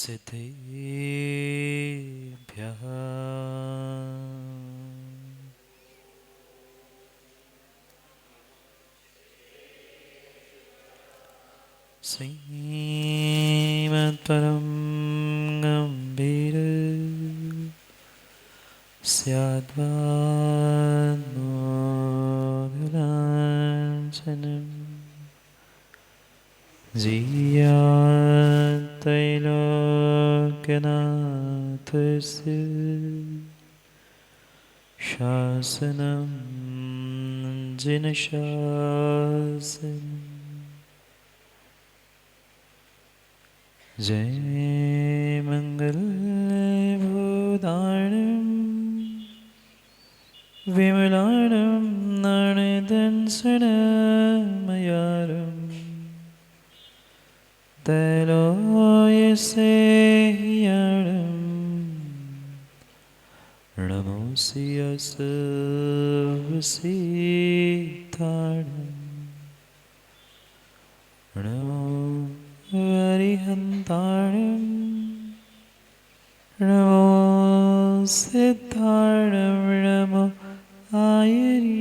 सिद्धेभ्यः श्रीमत्परं गम्भीर स्याद्वान्मोदलाञ्छनम् जीयात्रैलोक्यनाथस्य शासनं जिनशासनम् जय मङ्गलभूताणं विमलाणं नाणदंसनमयारं त्रैलोक्यसेय्यं नमोऽस्यसुवसिद्धाणं नमो हरिहन्ताणं नमो सिद्धाणं नमो आयर्याणं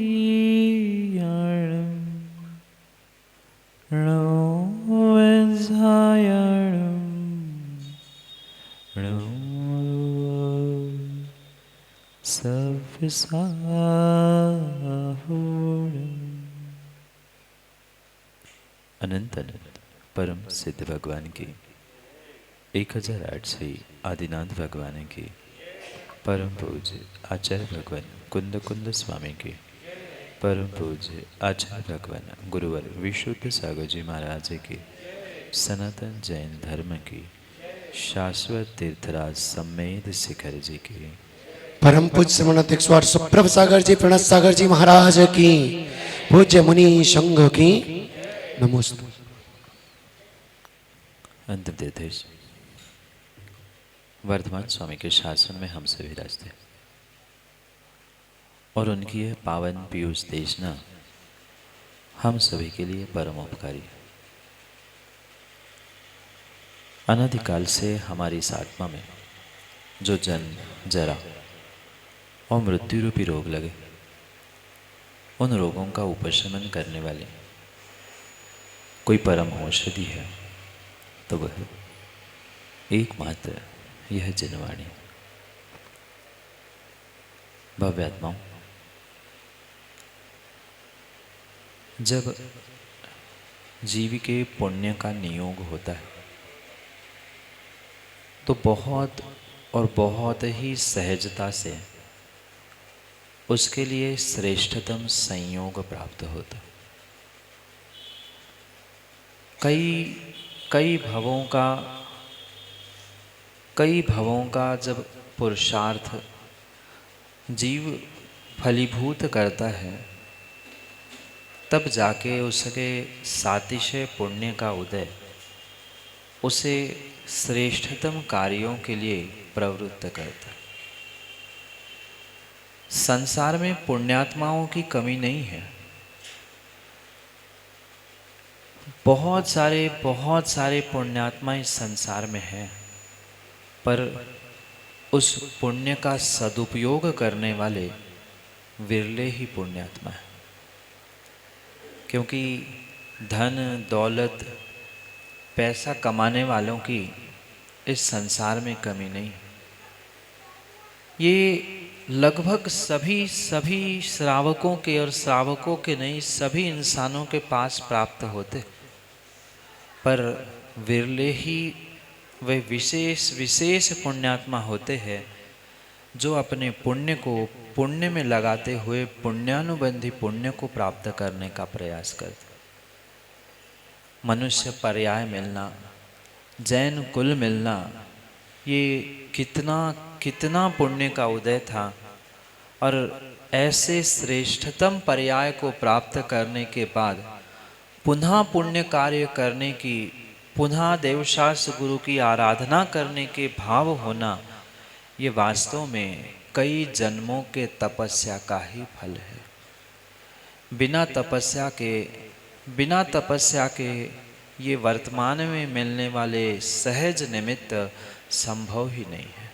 नमो वंशायाणं नमो सव्यसाहूणम्। अनंत अनंत परम सिद्ध भगवान की 1008 से आदिनाथ भगवान की परम पूज्य आचार्य भगवान कुंद कुंद स्वामी की परम पूज्य आचार्य भगवान गुरुवर विशुद्ध सागर जी महाराज की सनातन जैन धर्म की शाश्वत तीर्थराज सम्मेद शिखर जी की परम पूज्य श्रीमन्नाथ 108 सुप्रभ सागर जी प्रणत सागर जी महाराज की पूज्य मुनि संघ की नमोस्तु। अंतिम तीर्थेश वर्धमान स्वामी के शासन में हम सभी विराजते और उनकी यह पावन पीयूष देशना हम सभी के लिए परम उपकारी है। अनादिकाल से हमारी इस आत्मा में जो जन्म जरा और मृत्यु रूपी रोग लगे, उन रोगों का उपशमन करने वाली कोई परम औषधि है तो वह एकमात्र यह जनवाणी। भव्यात्माओं, जब जीव के पुण्य का नियोग होता है तो बहुत और बहुत ही सहजता से उसके लिए श्रेष्ठतम संयोग प्राप्त होता। कई भवों का जब पुरुषार्थ जीव फलीभूत करता है तब जाके उसके सातिशय पुण्य का उदय उसे श्रेष्ठतम कार्यों के लिए प्रवृत्त करता है। संसार में पुण्यात्माओं की कमी नहीं है। बहुत सारे पुण्यात्मा इस संसार में हैं, पर उस पुण्य का सदुपयोग करने वाले विरले ही पुण्यात्मा हैं। क्योंकि धन दौलत पैसा कमाने वालों की इस संसार में कमी नहीं। ये लगभग सभी श्रावकों के और श्रावकों के नहीं, सभी इंसानों के पास प्राप्त होते, पर विरले ही वे विशेष पुण्यात्मा होते हैं जो अपने पुण्य को पुण्य में लगाते हुए पुण्यानुबंधी पुण्य को प्राप्त करने का प्रयास करते। मनुष्य पर्याय मिलना, जैन कुल मिलना, ये कितना पुण्य का उदय था। और ऐसे श्रेष्ठतम पर्याय को प्राप्त करने के बाद पुनः पुण्य कार्य करने की, पुनः देवशास्त्र गुरु की आराधना करने के भाव होना, ये वास्तव में कई जन्मों के तपस्या का ही फल है। बिना तपस्या के ये वर्तमान में मिलने वाले सहज निमित्त संभव ही नहीं है।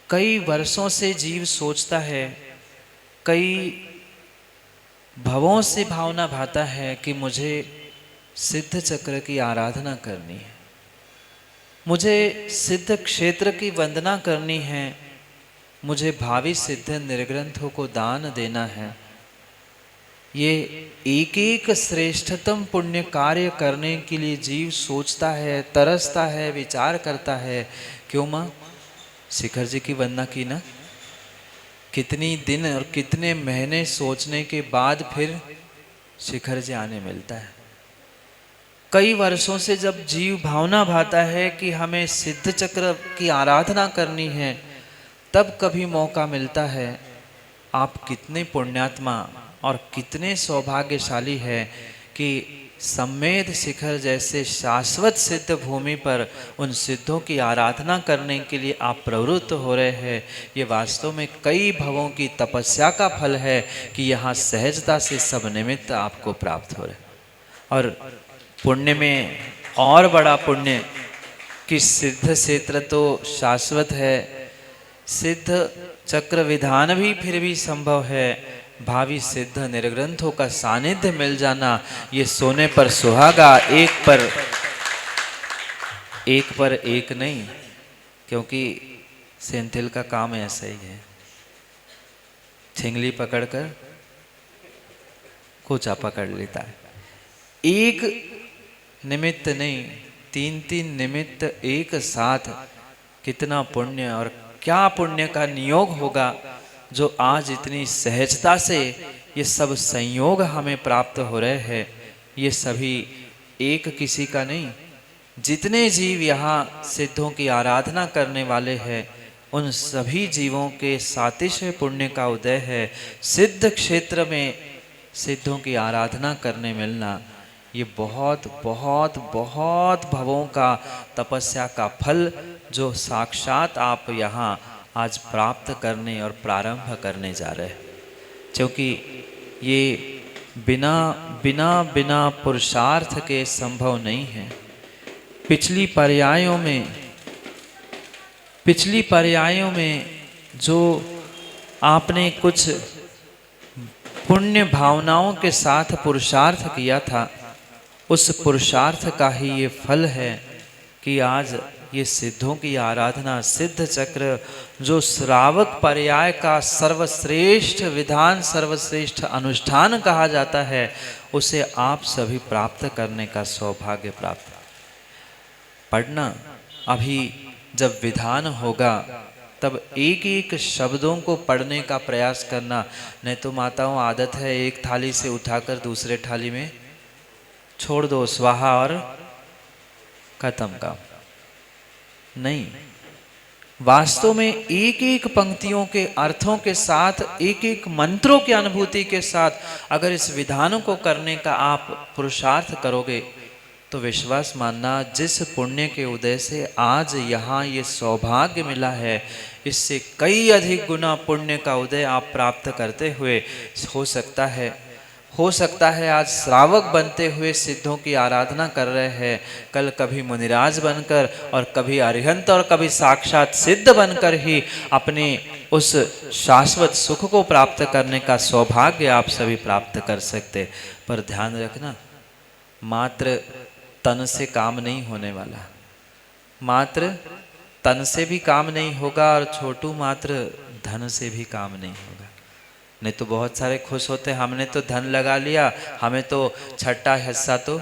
कई वर्षों से जीव सोचता है, कई भवों से भावना भाता है कि मुझे सिद्ध चक्र की आराधना करनी है, मुझे सिद्ध क्षेत्र की वंदना करनी है, मुझे भावी सिद्ध निर्ग्रंथों को दान देना है। ये एक एक श्रेष्ठतम पुण्य कार्य करने के लिए जीव सोचता है, तरसता है, विचार करता है। क्यों माँ? शिखर जी की वंदना की ना, कितनी दिन और कितने महीने सोचने के बाद फिर शिखर जी आने मिलता है। कई वर्षों से जब जीव भावना भाता है कि हमें सिद्ध चक्र की आराधना करनी है, तब कभी मौका मिलता है। आप कितने पुण्यात्मा और कितने सौभाग्यशाली है कि सम्मेद शिखर जैसे शाश्वत सिद्ध भूमि पर उन सिद्धों की आराधना करने के लिए आप प्रवृत्त हो रहे हैं। ये वास्तव में कई भवों की तपस्या का फल है कि यहाँ सहजता से सब निमित्त आपको प्राप्त हो रहे। और पुण्य में और बड़ा पुण्य कि सिद्ध क्षेत्र तो शाश्वत है, सिद्ध चक्र विधान भी फिर भी संभव है, भावी सिद्ध निर्ग्रंथों का सानिध्य मिल जाना ये सोने पर सुहागा। एक पर एक नहीं, क्योंकि सेंथिल का काम ऐसा ही है, छिंगली पकड़कर कोचा पकड़ लेता है। एक निमित्त नहीं, तीन तीन निमित्त एक साथ, कितना पुण्य और क्या पुण्य का नियोग होगा जो आज इतनी सहजता से ये सब संयोग हमें प्राप्त हो रहे हैं। ये सभी एक किसी का नहीं, जितने जीव यहाँ सिद्धों की आराधना करने वाले हैं उन सभी जीवों के सातिशय पुण्य का उदय है। सिद्ध क्षेत्र में सिद्धों की आराधना करने मिलना ये बहुत बहुत बहुत भवों का तपस्या का फल जो साक्षात आप यहाँ आज प्राप्त करने और प्रारंभ करने जा रहे हैं। क्योंकि ये बिना बिना बिना पुरुषार्थ के संभव नहीं है। पिछली पर्यायों में जो आपने कुछ पुण्य भावनाओं के साथ पुरुषार्थ किया था, उस पुरुषार्थ का ही ये फल है कि आज ये सिद्धों की आराधना, सिद्ध चक्र जो श्रावक पर्याय का सर्वश्रेष्ठ विधान, सर्वश्रेष्ठ अनुष्ठान कहा जाता है, उसे आप सभी प्राप्त करने का सौभाग्य प्राप्त। पढ़ना अभी जब विधान होगा तब एक एक शब्दों को पढ़ने का प्रयास करना। नहीं तो माताओं आदत है एक थाली से उठाकर दूसरे थाली में छोड़ दो, स्वाहा और खत्म काम। नहीं, वास्तव में एक एक पंक्तियों के अर्थों के साथ, एक एक मंत्रों की अनुभूति के साथ अगर इस विधान को करने का आप पुरुषार्थ करोगे तो विश्वास मानना, जिस पुण्य के उदय से आज यहाँ ये सौभाग्य मिला है, इससे कई अधिक गुना पुण्य का उदय आप प्राप्त करते हुए हो सकता है आज श्रावक बनते हुए सिद्धों की आराधना कर रहे हैं, कल कभी मुनिराज बनकर और कभी अरिहंत और कभी साक्षात सिद्ध बनकर ही अपने उस शाश्वत सुख को प्राप्त करने का सौभाग्य आप सभी प्राप्त कर सकते। पर ध्यान रखना, मात्र तन से काम नहीं होने वाला, मात्र तन से भी काम नहीं होगा और छोटू मात्र धन से भी काम नहीं होगा। नहीं तो बहुत सारे खुश होते, हमने तो धन लगा लिया, हमें तो छठा हिस्सा तो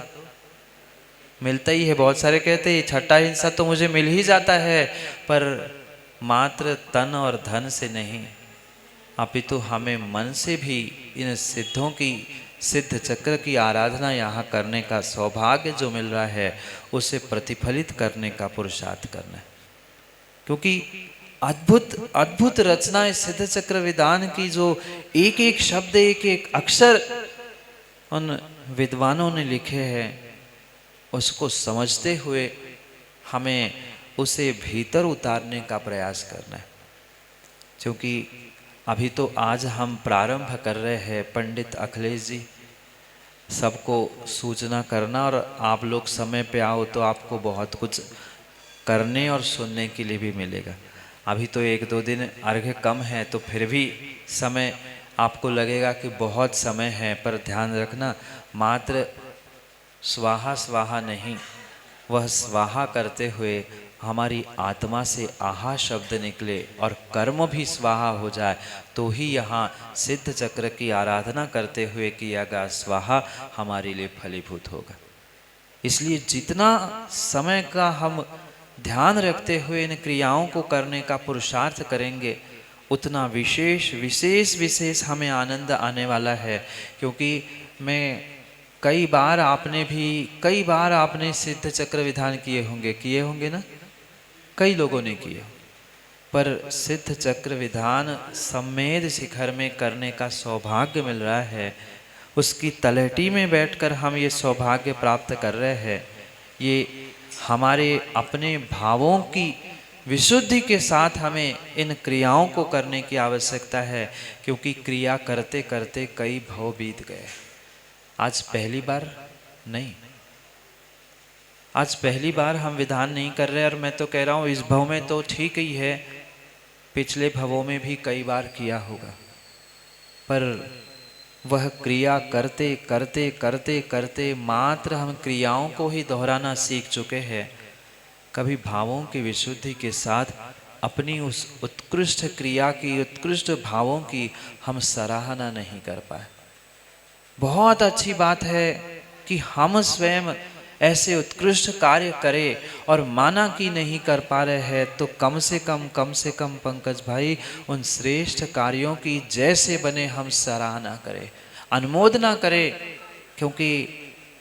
मिलता ही है। बहुत सारे कहते हैं छठा हिस्सा तो मुझे मिल ही जाता है, पर मात्र तन और धन से नहीं, अपितु हमें मन से भी इन सिद्धों की, सिद्ध चक्र की आराधना यहाँ करने का सौभाग्य जो मिल रहा है उसे प्रतिफलित करने का पुरुषार्थ करना है। क्योंकि अद्भुत अद्भुत रचना इस सिद्ध चक्र विधान की, जो एक एक शब्द, एक एक अक्षर उन विद्वानों ने लिखे हैं, उसको समझते हुए हमें उसे भीतर उतारने का प्रयास करना है। क्योंकि अभी तो आज हम प्रारंभ कर रहे हैं, पंडित अखिलेश जी सबको सूचना करना, और आप लोग समय पे आओ तो आपको बहुत कुछ करने और सुनने के लिए भी मिलेगा। अभी तो 1-2 दिन अर्घ्य कम है, तो फिर भी समय आपको लगेगा कि बहुत समय है, पर ध्यान रखना मात्र स्वाहा स्वाहा नहीं, वह स्वाहा करते हुए हमारी आत्मा से आहा शब्द निकले और कर्म भी स्वाहा हो जाए, तो ही यहाँ सिद्ध चक्र की आराधना करते हुए किया गया स्वाहा हमारे लिए फलीभूत होगा। इसलिए जितना समय का हम ध्यान रखते हुए इन क्रियाओं को करने का पुरुषार्थ करेंगे, उतना विशेष विशेष विशेष हमें आनंद आने वाला है। क्योंकि मैं कई बार आपने सिद्ध चक्र विधान किए होंगे ना, कई लोगों ने किए, पर सिद्ध चक्र विधान सम्मेद शिखर में करने का सौभाग्य मिल रहा है। उसकी तलहटी में बैठकर हम ये सौभाग्य प्राप्त कर रहे हैं। ये हमारे अपने भावों की विशुद्धि के साथ हमें इन क्रियाओं को करने की आवश्यकता है, क्योंकि क्रिया करते करते कई भव बीत गए। आज पहली बार नहीं, आज पहली बार हम विधान नहीं कर रहे। और मैं तो कह रहा हूँ इस भव में तो ठीक ही है, पिछले भवों में भी कई बार किया होगा, पर वह क्रिया करते करते करते करते मात्र हम क्रियाओं को ही दोहराना सीख चुके हैं। कभी भावों की विशुद्धि के साथ अपनी उस उत्कृष्ट क्रिया की, उत्कृष्ट भावों की हम सराहना नहीं कर पाए। बहुत अच्छी बात है कि हम स्वयं ऐसे उत्कृष्ट कार्य करें, और माना कि नहीं कर पा रहे हैं तो कम से कम पंकज भाई उन श्रेष्ठ कार्यों की जैसे बने हम सराहना करें, अनुमोदना करें। क्योंकि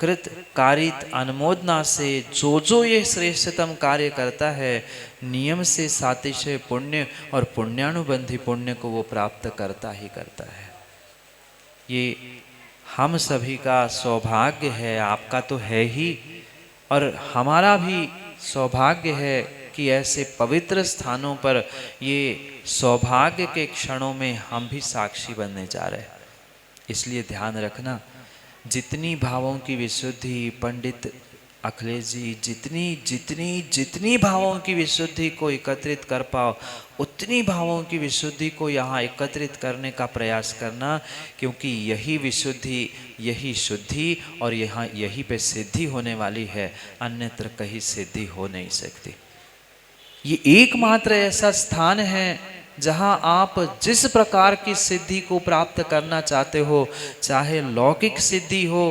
कृत कारित अनुमोदना से जो ये श्रेष्ठतम कार्य करता है, नियम से सातिशय पुण्य और पुण्यानुबंधी पुण्य को वो प्राप्त करता ही करता है। ये हम सभी का सौभाग्य है, आपका तो है ही, और हमारा भी सौभाग्य है कि ऐसे पवित्र स्थानों पर ये सौभाग्य के क्षणों में हम भी साक्षी बनने जा रहे हैं। इसलिए ध्यान रखना, जितनी भावों की विशुद्धि पंडित अखिलेश जी, जितनी जितनी जितनी भावों की विशुद्धि को एकत्रित कर पाओ, उतनी भावों की विशुद्धि को यहाँ एकत्रित करने का प्रयास करना। क्योंकि यही विशुद्धि, यही शुद्धि और यहाँ यही पे सिद्धि होने वाली है, अन्यत्र कहीं सिद्धि हो नहीं सकती। ये एकमात्र ऐसा स्थान है जहाँ आप जिस प्रकार की सिद्धि को प्राप्त करना चाहते हो, चाहे लौकिक सिद्धि हो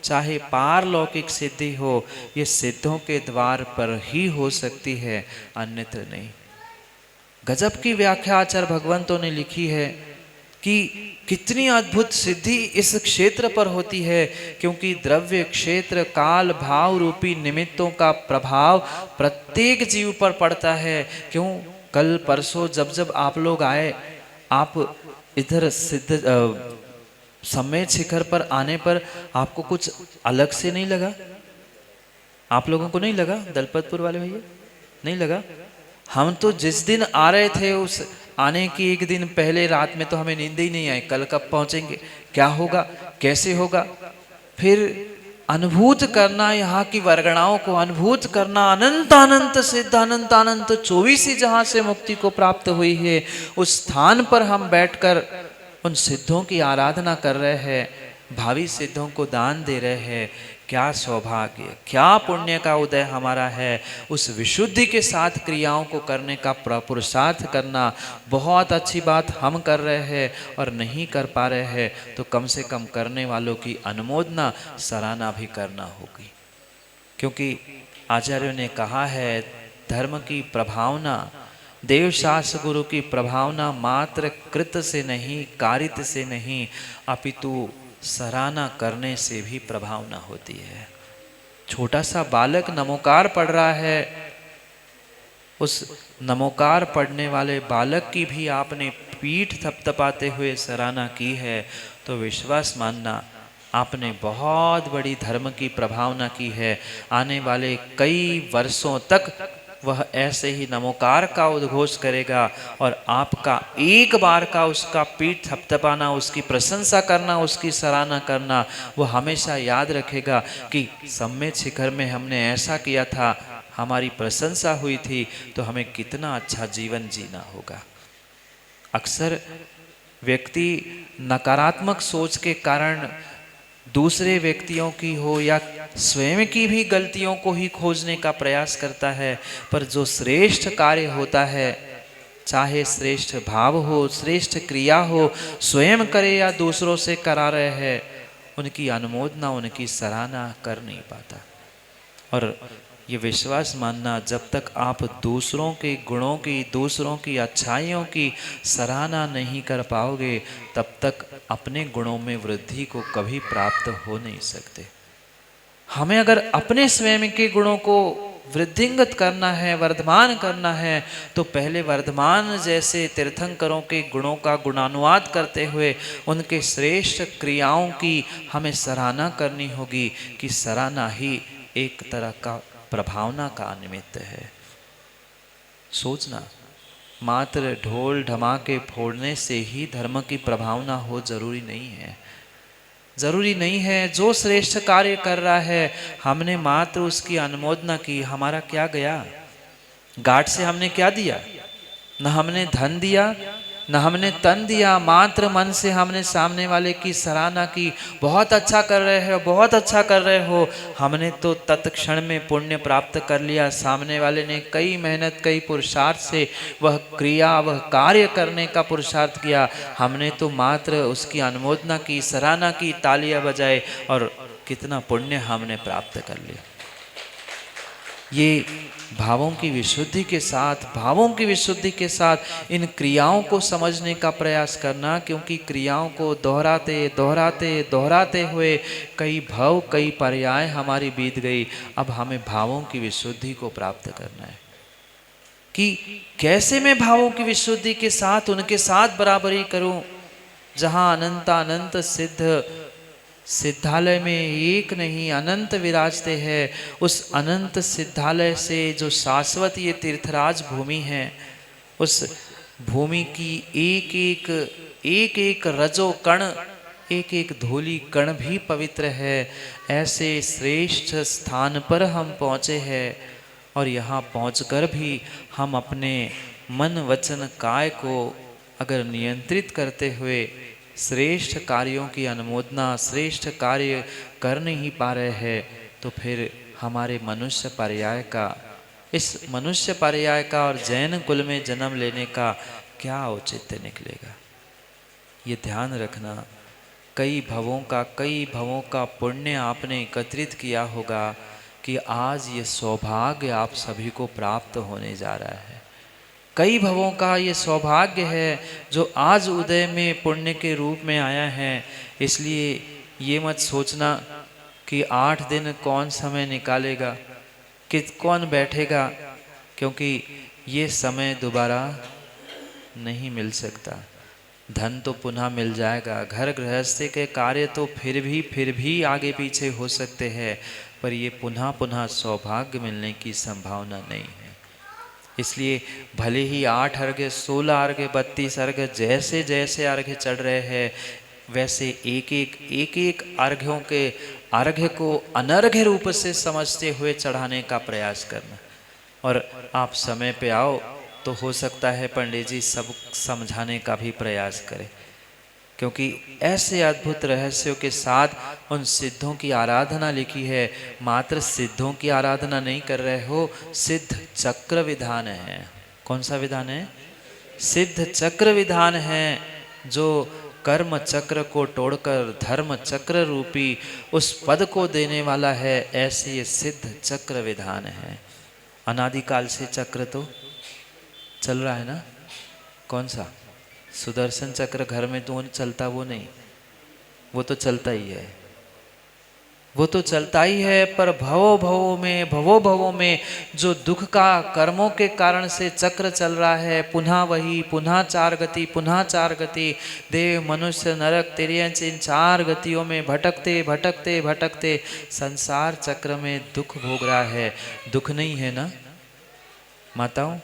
चाहे पारलौकिक सिद्धि हो, ये सिद्धों के द्वार पर ही हो सकती है, अन्यत्र नहीं। गजब की व्याख्या आचार्य भगवंतों ने लिखी है कि कितनी अद्भुत सिद्धि इस क्षेत्र पर होती है, क्योंकि द्रव्य क्षेत्र काल भाव रूपी निमित्तों का प्रभाव प्रत्येक जीव पर पड़ता है। क्यों, कल परसों जब आप लोग आए, आप इधर सिद्ध सम्मेद शिखर पर आने पर आपको कुछ अलग से नहीं लगा? आप लोगों को नहीं लगा? दलपतपुर वाले भैया नहीं लगा? हम तो जिस दिन आ रहे थे, उस आने की एक दिन पहले रात में तो हमें नींद ही नहीं आई, कल कब पहुंचेंगे, क्या होगा, कैसे होगा। फिर अनुभूत करना, यहाँ की वर्गणाओं को अनुभूत करना, अनंत अनंत सिद्ध अनंत अनंत 24 जहाँ से मुक्ति को प्राप्त हुई है, उस स्थान पर हम बैठकर उन सिद्धों की आराधना कर रहे हैं, भावी सिद्धों को दान दे रहे हैं। क्या सौभाग्य, क्या पुण्य का उदय हमारा है। उस विशुद्धि के साथ क्रियाओं को करने का पुरुषार्थ करना बहुत अच्छी बात हम कर रहे हैं, और नहीं कर पा रहे हैं तो कम से कम करने वालों की अनुमोदना सराहना भी करना होगी। क्योंकि आचार्यों ने कहा है, धर्म की प्रभावना, देव शास्त्र गुरु की प्रभावना मात्र कृत से नहीं, कारित से नहीं, अपितु सराहना करने से भी प्रभावना होती है। छोटा सा बालक नमोकार पढ़ रहा है, उस नमोकार पढ़ने वाले बालक की भी आपने पीठ थपथपाते हुए सराहना की है, तो विश्वास मानना आपने बहुत बड़ी धर्म की प्रभावना की है। आने वाले कई वर्षों तक वह ऐसे ही नमोकार का उद्घोष करेगा, और आपका एक बार का उसका पीठ थपथपाना, उसकी प्रशंसा करना, उसकी सराहना करना, वो हमेशा याद रखेगा कि सम्मेद शिखर में हमने ऐसा किया था, हमारी प्रशंसा हुई थी तो हमें कितना अच्छा जीवन जीना होगा। अक्सर व्यक्ति नकारात्मक सोच के कारण दूसरे व्यक्तियों की हो या स्वयं की भी गलतियों को ही खोजने का प्रयास करता है, पर जो श्रेष्ठ कार्य होता है, चाहे श्रेष्ठ भाव हो, श्रेष्ठ क्रिया हो, स्वयं करे या दूसरों से करा रहे हैं, उनकी अनुमोदना, उनकी सराहना कर नहीं पाता। और ये विश्वास मानना, जब तक आप दूसरों के गुणों की, दूसरों की अच्छाइयों की सराहना नहीं कर पाओगे, तब तक अपने गुणों में वृद्धि को कभी प्राप्त हो नहीं सकते। हमें अगर अपने स्वयं के गुणों को वृद्धिंगत करना है, वर्धमान करना है, तो पहले वर्धमान जैसे तीर्थंकरों के गुणों का गुणानुवाद करते हुए उनके श्रेष्ठ क्रियाओं की हमें सराहना करनी होगी, कि सराहना ही एक तरह का प्रभावना का निमित्त है। सोचना, मात्र ढोल ढमाके फोड़ने से ही धर्म की प्रभावना हो जरूरी नहीं है। जरूरी नहीं है। जो श्रेष्ठ कार्य कर रहा है, हमने मात्र उसकी अनुमोदना की, हमारा क्या गया? गांठ से हमने क्या दिया? न हमने धन दिया, न हमने तन दिया, मात्र मन से हमने सामने वाले की सराहना की, बहुत अच्छा कर रहे हो, बहुत अच्छा कर रहे हो। हमने तो तत्क्षण में पुण्य प्राप्त कर लिया। सामने वाले ने कई मेहनत, कई पुरुषार्थ से वह क्रिया, वह कार्य करने का पुरुषार्थ किया, हमने तो मात्र उसकी अनुमोदना की, सराहना की, तालियां बजाए, और कितना पुण्य हमने प्राप्त कर लिया। ये भावों की विशुद्धि के साथ, भावों की विशुद्धि के साथ इन क्रियाओं को समझने का प्रयास करना, क्योंकि क्रियाओं को दोहराते दोहराते दोहराते हुए कई भव, कई पर्याय हमारी बीत गई। अब हमें भावों की विशुद्धि को प्राप्त करना है कि कैसे मैं भावों की विशुद्धि के साथ उनके साथ बराबरी करूं। जहां अनंत सिद्ध सिद्धालय में एक नहीं अनंत विराजते हैं, उस अनंत सिद्धालय से जो शाश्वत ये तीर्थराज भूमि है, उस भूमि की एक एक रजो कण, एक एक धूली कण भी पवित्र है। ऐसे श्रेष्ठ स्थान पर हम पहुँचे हैं, और यहाँ पहुँचकर भी हम अपने मन वचन काय को अगर नियंत्रित करते हुए श्रेष्ठ कार्यों की अनुमोदना, श्रेष्ठ कार्य कर नहीं पा रहे हैं, तो फिर हमारे मनुष्य पर्याय का, इस मनुष्य पर्याय का और जैन कुल में जन्म लेने का क्या औचित्य निकलेगा। ये ध्यान रखना। कई भवों का पुण्य आपने एकत्रित किया होगा कि आज ये सौभाग्य आप सभी को प्राप्त होने जा रहा है। कई भवों का ये सौभाग्य है जो आज उदय में पुण्य के रूप में आया है। इसलिए ये मत सोचना कि 8 दिन कौन समय निकालेगा, कि कौन बैठेगा, क्योंकि ये समय दोबारा नहीं मिल सकता। धन तो पुनः मिल जाएगा, घर गृहस्थी के कार्य तो फिर भी आगे पीछे हो सकते हैं, पर ये पुनः सौभाग्य मिलने की संभावना नहीं है। इसलिए भले ही 8 अर्घ्य, 16 अर्घ्य, 32 अर्घ्य, जैसे जैसे अर्घ्य चढ़ रहे हैं, वैसे एक एक अर्घ्यों के अर्घ्य को अनर्घ्य रूप से समझते हुए चढ़ाने का प्रयास करना। और आप समय पे आओ तो हो सकता है पंडित जी सब समझाने का भी प्रयास करें, क्योंकि ऐसे अद्भुत रहस्यों के साथ उन सिद्धों की आराधना लिखी है। मात्र सिद्धों की आराधना नहीं कर रहे हो, सिद्ध चक्र विधान है। कौन सा विधान है? सिद्ध चक्र विधान है, जो कर्म चक्र को तोड़कर धर्म चक्र रूपी उस पद को देने वाला है। ऐसे ये सिद्ध चक्र विधान है। अनादिकाल से चक्र तो चल रहा है ना। कौन सा? सुदर्शन चक्र घर में तो चलता, वो नहीं, वो तो चलता ही है, वो तो चलता ही है। पर भवो भवों में जो दुख का कर्मों के कारण से चक्र चल रहा है, पुनः वही, पुनः चार गति, देव मनुष्य नरक तिर्यंच, इन 4 गतियों में भटकते भटकते भटकते संसार चक्र में दुख भोग रहा है। दुख नहीं है ना माताओं?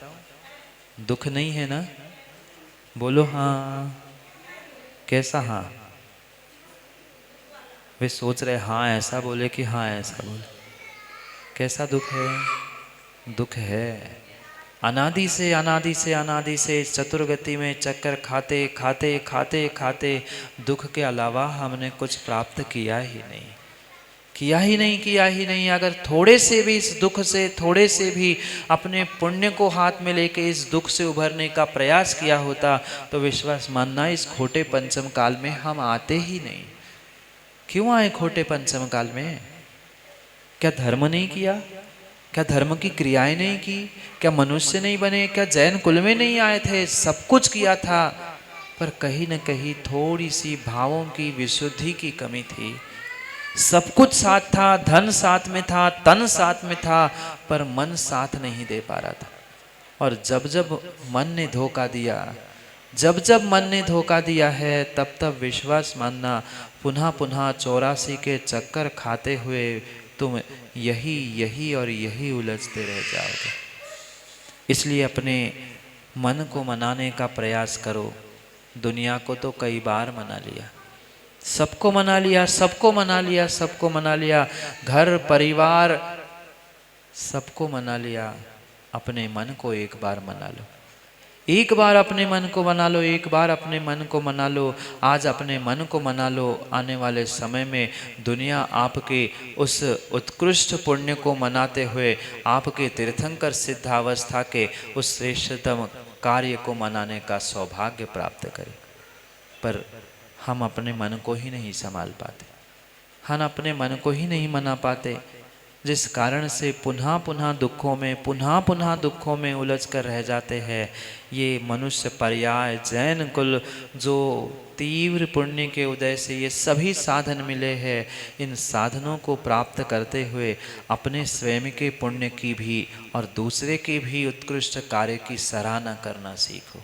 दुख नहीं है ना? बोलो हाँ। कैसा हाँ? वे सोच रहे हाँ ऐसा बोले कि हाँ ऐसा बोले। कैसा दुख है? दुख है। अनादि से अनादि से चतुर्गति में चक्कर खाते खाते खाते खाते दुख के अलावा हमने कुछ प्राप्त किया ही नहीं, किया ही नहीं, किया ही नहीं। अगर थोड़े से भी इस दुख से, थोड़े से भी अपने पुण्य को हाथ में लेके इस दुख से उभरने का प्रयास किया होता तो विश्वास मानना इस खोटे पंचम काल में हम आते ही नहीं। क्यों आए खोटे पंचम काल में? क्या धर्म नहीं किया? क्या धर्म की क्रियाएं नहीं की? क्या मनुष्य नहीं बने? क्या जैन कुल में नहीं आए थे? सब कुछ किया था, पर कहीं न कहीं थोड़ी सी भावों की विशुद्धि की कमी थी। सब कुछ साथ था, धन साथ में था, तन साथ में था, पर मन साथ नहीं दे पा रहा था। और जब जब मन ने धोखा दिया, जब जब मन ने धोखा दिया है, तब तब विश्वास मानना पुनः पुनः 84 के चक्कर खाते हुए तुम यही यही और यही उलझते रह जाओगे। इसलिए अपने मन को मनाने का प्रयास करो। दुनिया को तो कई बार मना लिया, सबको मना लिया, सबको मना लिया, सबको मना लिया, घर परिवार सबको मना लिया। अपने मन को एक बार मना लो, एक बार अपने मन को मना लो, एक बार अपने मन को मना लो। आज अपने मन को मना लो। आने वाले समय में दुनिया आपके उस उत्कृष्ट पुण्य को मनाते हुए आपके तीर्थंकर सिद्धावस्था के उस श्रेष्ठतम कार्य को मनाने का सौभाग्य प्राप्त करे। पर हम अपने मन को ही नहीं संभाल पाते, हम अपने मन को ही नहीं मना पाते, जिस कारण से पुनः पुनः दुखों में, पुनः पुनः दुखों में उलझ कर रह जाते हैं। ये मनुष्य पर्याय, जैन कुल, जो तीव्र पुण्य के उदय से ये सभी साधन मिले हैं, इन साधनों को प्राप्त करते हुए अपने स्वयं के पुण्य की भी और दूसरे के भी उत्कृष्ट कार्य की सराहना करना सीखो।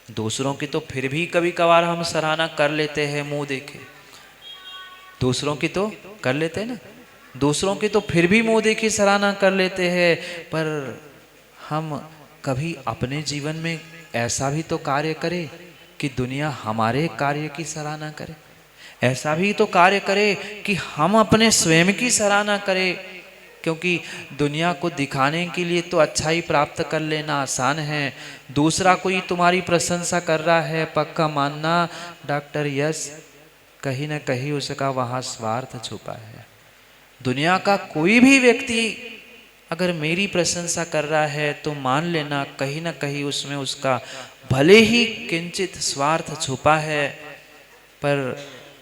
दूसरों की तो फिर भी कभी कभार हम सराहना कर लेते हैं मुंह देखे, दूसरों की तो कर लेते हैं ना, दूसरों की तो फिर भी मुंह देखी सराहना कर लेते हैं, पर हम कभी अपने जीवन में ऐसा भी तो कार्य करें कि दुनिया हमारे कार्य की सराहना करे। ऐसा भी तो कार्य करे कि हम अपने स्वयं की सराहना करें, क्योंकि दुनिया को दिखाने के लिए तो अच्छाई प्राप्त कर लेना आसान है। दूसरा कोई तुम्हारी प्रशंसा कर रहा है, पक्का मानना डॉक्टर यश, कहीं ना कहीं उसका वहाँ स्वार्थ छुपा है। दुनिया का कोई भी व्यक्ति अगर मेरी प्रशंसा कर रहा है तो मान लेना कहीं ना कहीं उसमें उसका भले ही किंचित स्वार्थ छुपा है। पर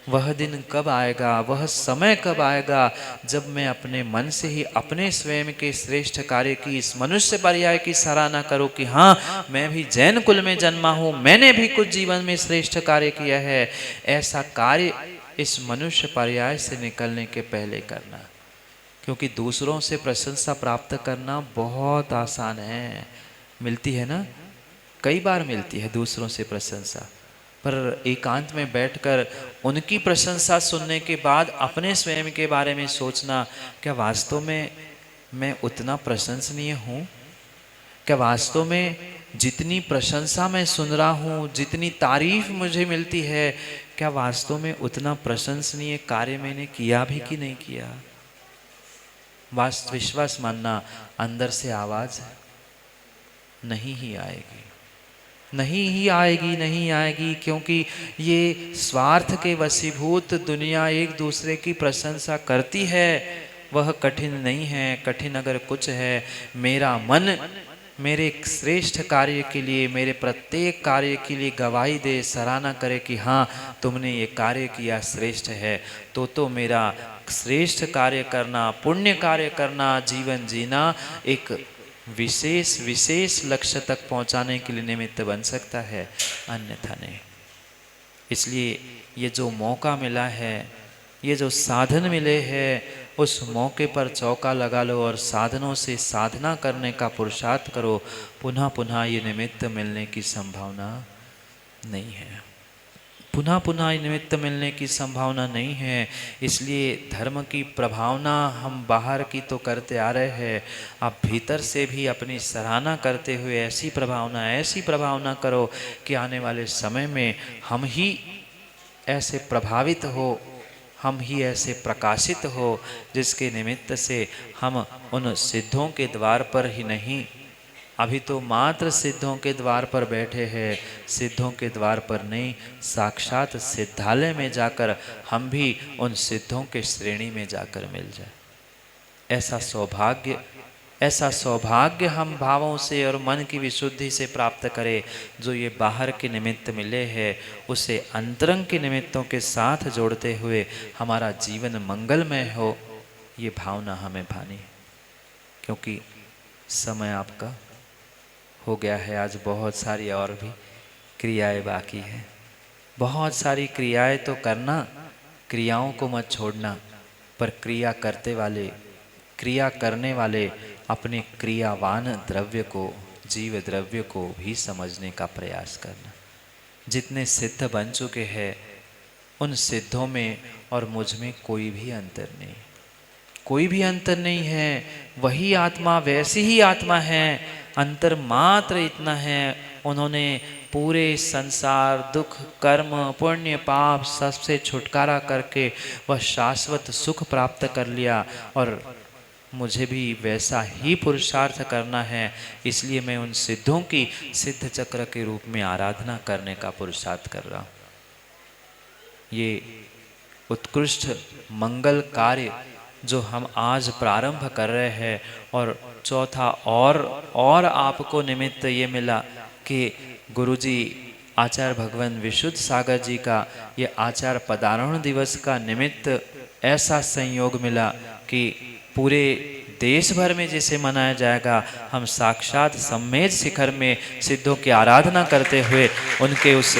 वह दिन कब आएगा, वह समय कब आएगा जब मैं अपने मन से ही अपने स्वयं के श्रेष्ठ कार्य की, इस मनुष्य पर्याय की सराहना करूं कि हाँ मैं भी जैन कुल में जन्मा हूं, मैंने भी कुछ जीवन में श्रेष्ठ कार्य किया है। ऐसा कार्य इस मनुष्य पर्याय से निकलने के पहले करना, क्योंकि दूसरों से प्रशंसा प्राप्त करना बहुत आसान है। मिलती है ना, कई बार मिलती है दूसरों से प्रशंसा, पर एकांत में बैठकर उनकी प्रशंसा सुनने के बाद अपने स्वयं के बारे में सोचना, क्या वास्तव में मैं उतना प्रशंसनीय हूँ? क्या वास्तव में जितनी प्रशंसा मैं सुन रहा हूँ, जितनी तारीफ मुझे मिलती है, क्या वास्तव में उतना प्रशंसनीय कार्य मैंने किया भी कि नहीं किया? विश्वास मानना अंदर से आवाज नहीं ही आएगी, नहीं ही आएगी, नहीं आएगी, क्योंकि ये स्वार्थ के वशीभूत दुनिया एक दूसरे की प्रशंसा करती है। वह कठिन नहीं है, कठिन अगर कुछ है मेरा मन मेरे श्रेष्ठ कार्य के लिए, मेरे प्रत्येक कार्य के लिए गवाही दे, सराहना करे कि हाँ तुमने ये कार्य किया श्रेष्ठ है, तो मेरा श्रेष्ठ कार्य करना, पुण्य कार्य करना, जीवन जीना एक विशेष लक्ष्य तक पहुंचाने के लिए निमित्त बन सकता है, अन्यथा नहीं। इसलिए ये जो मौका मिला है, ये जो साधन मिले हैं, उस मौके पर चौका लगा लो और साधनों से साधना करने का पुरुषार्थ करो। पुनः पुनः ये निमित्त मिलने की संभावना नहीं है, पुनः पुनः निमित्त मिलने की संभावना नहीं है। इसलिए धर्म की प्रभावना हम बाहर की तो करते आ रहे हैं, आप भीतर से भी अपनी सराहना करते हुए ऐसी प्रभावना करो कि आने वाले समय में हम ही ऐसे प्रभावित हो, हम ही ऐसे प्रकाशित हो जिसके निमित्त से हम उन सिद्धों के द्वार पर ही नहीं, अभी तो मात्र सिद्धों के द्वार पर बैठे हैं, सिद्धों के द्वार पर नहीं, साक्षात सिद्धालय में जाकर हम भी उन सिद्धों के श्रेणी में जाकर मिल जाए। ऐसा सौभाग्य हम भावों से और मन की विशुद्धि से प्राप्त करें। जो ये बाहर के निमित्त मिले हैं उसे अंतरंग के निमित्तों के साथ जोड़ते हुए हमारा जीवन मंगलमय हो, ये भावना हमें भानी है। क्योंकि समय आपका हो गया है, आज बहुत सारी और भी क्रियाएं बाकी हैं। बहुत सारी क्रियाएं तो करना, क्रियाओं को मत छोड़ना, पर क्रिया करने वाले अपने क्रियावान द्रव्य को, जीव द्रव्य को भी समझने का प्रयास करना। जितने सिद्ध बन चुके हैं उन सिद्धों में और मुझ में कोई भी अंतर नहीं, कोई भी अंतर नहीं है। वही आत्मा वैसी ही आत्मा है, अंतर मात्र इतना है उन्होंने पूरे संसार दुख कर्म पुण्य पाप सबसे छुटकारा करके वह शाश्वत सुख प्राप्त कर लिया। और मुझे भी वैसा ही पुरुषार्थ करना है, इसलिए मैं उन सिद्धों की सिद्ध चक्र के रूप में आराधना करने का पुरुषार्थ कर रहा हूँ। ये उत्कृष्ट मंगल कार्य जो हम आज प्रारंभ कर रहे हैं, और चौथा और आपको निमित्त ये मिला कि गुरुजी आचार्य भगवान विशुद्ध सागर जी का ये आचार्य पदारोहण दिवस का निमित्त ऐसा संयोग मिला कि पूरे देश भर में जिसे मनाया जाएगा, हम साक्षात सम्मेद शिखर में सिद्धों की आराधना करते हुए उनके उस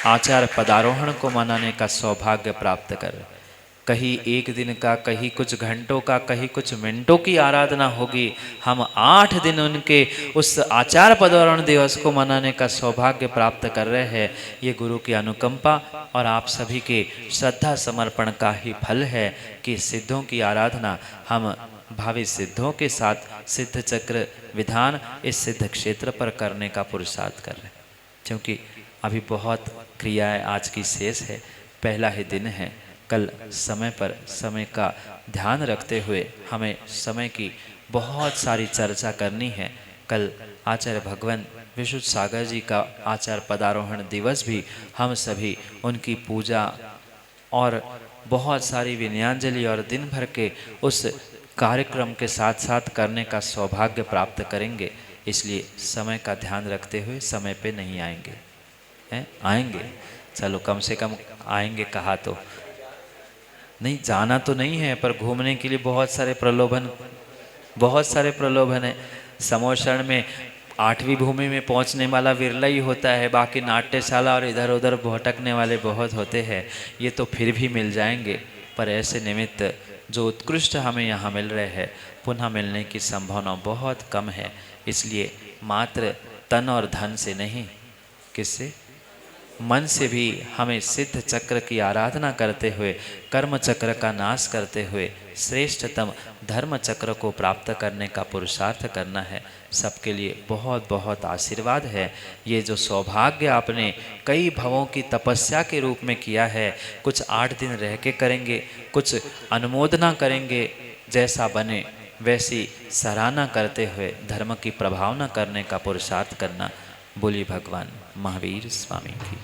आचार्य पदारोहण को मनाने का सौभाग्य प्राप्त कर, कहीं एक दिन का, कहीं कुछ घंटों का, कहीं कुछ मिनटों की आराधना होगी। हम 8 दिन उनके उस आचार्य पदारोहण दिवस को मनाने का सौभाग्य प्राप्त कर रहे हैं। ये गुरु की अनुकंपा और आप सभी के श्रद्धा समर्पण का ही फल है कि सिद्धों की आराधना हम भावी सिद्धों के साथ सिद्ध चक्र विधान इस सिद्ध क्षेत्र पर करने का पुरुषार्थ कर रहे हैं। क्योंकि अभी बहुत क्रियाएं आज की शेष है, पहला ही दिन है। कल समय पर समय का ध्यान रखते हुए हमें समय की बहुत सारी चर्चा करनी है। कल आचार्य भगवान विशुद्ध सागर जी का आचार्य पदारोहण दिवस भी हम सभी उनकी पूजा और बहुत सारी विनयांजलि और दिन भर के उस कार्यक्रम के साथ साथ करने का सौभाग्य प्राप्त करेंगे। इसलिए समय का ध्यान रखते हुए समय पे नहीं आएंगे, हैं? आएंगे, चलो कम से कम आएंगे, कहा तो नहीं, जाना तो नहीं है, पर घूमने के लिए बहुत सारे प्रलोभन है। समोशरण में 8वीं भूमि में पहुंचने वाला विरला ही होता है, बाकी नाट्यशाला और इधर उधर भटकने वाले बहुत होते हैं। ये तो फिर भी मिल जाएंगे, पर ऐसे निमित्त जो उत्कृष्ट हमें यहाँ मिल रहे हैं, पुनः मिलने की संभावना बहुत कम है। इसलिए मात्र तन और धन से नहीं, किससे? मन से भी हमें सिद्ध चक्र की आराधना करते हुए, कर्म चक्र का नाश करते हुए श्रेष्ठतम धर्म चक्र को प्राप्त करने का पुरुषार्थ करना है। सबके लिए बहुत बहुत आशीर्वाद है। ये जो सौभाग्य आपने कई भवों की तपस्या के रूप में किया है, कुछ 8 दिन रह के करेंगे, कुछ अनुमोदना करेंगे, जैसा बने वैसी सराहना करते हुए धर्म की प्रभावना करने का पुरुषार्थ करना। बोलिए भगवान महावीर स्वामी की।